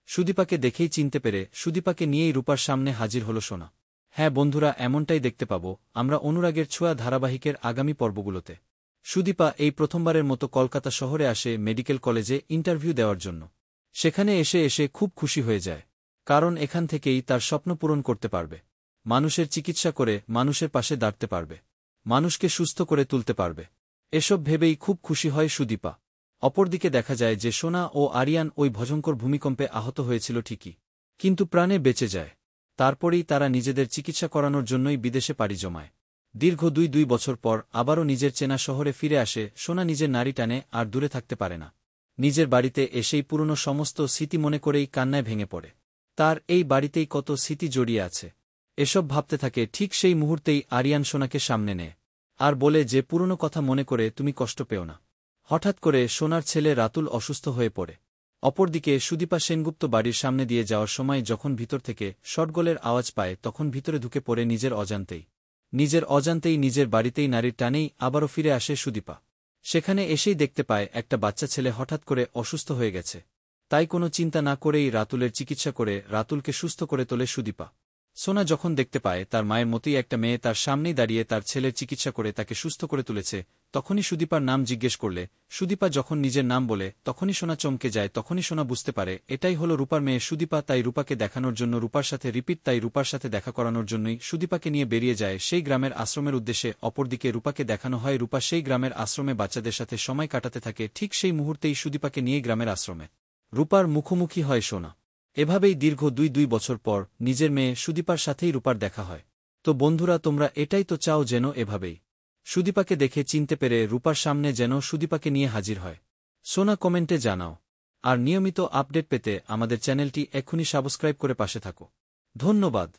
সুদীপাকে দেখেই চিনতে পেরে সুদীপাকে নিয়েই রূপার সামনে হাজির হল সোনা। হ্যাঁ বন্ধুরা, এমনটাই দেখতে পাব আমরা অনুরাগের ছোঁয়া ধারাবাহিকের আগামী পর্বগুলোতে। সুদীপা এই প্রথমবারের মতো কলকাতা শহরে আসে মেডিকেল কলেজে ইন্টারভিউ দেওয়ার জন্য। সেখানে এসে খুব খুশি হয়ে যায়, কারণ এখান থেকেই তার স্বপ্ন পূরণ করতে পারবে। মানুষের চিকিৎসা করে মানুষের পাশে দাঁড়াতে পারবে, মানুষকে সুস্থ করে তুলতে পারবে। এসব ভেবেই খুব খুশি হয় সুদীপা। অপরদিকে দেখা যায় যে সোনা ও আরিয়ান ওই ভয়ঙ্কর ভূমিকম্পে আহত হয়েছিল ঠিকই, কিন্তু প্রাণে বেঁচে যায়। তারপরেই তারা নিজেদের চিকিৎসা করানোর জন্যই বিদেশে পাড়ি জমায়। দীর্ঘ দুই বছর পর আবারও নিজের চেনা শহরে ফিরে আসে সোনা। নিজের নারী টানে আর দূরে থাকতে পারে না। নিজের বাড়িতে এসেই পুরনো সমস্ত স্মৃতি মনে করেই কান্নায় ভেঙে পড়ে। তার এই বাড়িতেই কত স্মৃতি জড়িয়ে আছে, এসব ভাবতে থাকে। ঠিক সেই মুহূর্তেই আরিয়ান সোনাকে সামনে নেয় আর বলে যে পুরনো কথা মনে করে তুমি কষ্ট পেও না। হঠাৎ করে সোনার ছেলে রাতুল অসুস্থ হয়ে পড়ে। অপরদিকে সুদীপা সেনগুপ্ত বাড়ির সামনে দিয়ে যাওয়ার সময় যখন ভিতর থেকে শটগোলের আওয়াজ পায় তখন ভিতরে ঢুকে পড়ে নিজের অজান্তেই নিজের বাড়িতেই নারীর টানেই আবারও ফিরে আসে সুদীপা। সেখানে এসেই দেখতে পায় একটা বাচ্চা ছেলে হঠাৎ করে অসুস্থ হয়ে গেছে। তাই কোনো চিন্তা না করেই রাতুলের চিকিৎসা করে রাতুলকে সুস্থ করে তোলে সুদীপা। সোনা যখন দেখতে পায় তার মায়ের মতোই একটা মেয়ে তার সামনেই দাঁড়িয়ে তার ছেলের চিকিৎসা করে তাকে সুস্থ করে তুলেছে, তখনই সুদীপার নাম জিজ্ঞেস করলে সুদীপা যখন নিজের নাম বলে তখনই সোনা চমকে যায়। তখনই সোনা বুঝতে পারে এটাই হলো রূপার মেয়ে সুদীপা। তাই রূপাকে দেখানোর জন্য রূপার সাথে তাই রূপার সাথে দেখা করানোর জন্যই সুদীপাকে নিয়ে বেরিয়ে যায় সেই গ্রামের আশ্রমের উদ্দেশ্যে। অপরদিকে রূপাকে দেখানো হয় রূপা সেই গ্রামের আশ্রমে বাচ্চাদের সাথে সময় কাটাতে থাকে। ঠিক সেই মুহূর্তেই সুদীপাকে নিয়ে গ্রামের আশ্রমে রূপার মুখোমুখি হয় সোনা। এভাবেই দীর্ঘ দুই বছর পর নিজের মেয়ে সুদীপার সাথেই রূপার দেখা হয়। তো বন্ধুরা, তোমরা এটাই তো চাও যেন এভাবেই সুদীপাকে দেখে চিনতে পেরে রূপার সামনে যেন সুদীপাকে নিয়ে হাজির হয়। সোনা কমেন্টে জানাও। আর নিয়মিত আপডেট পেতে আমাদের চ্যানেলটি এক্ষুনি সাবস্ক্রাইব করে পাশে থাকো। ধন্যবাদ।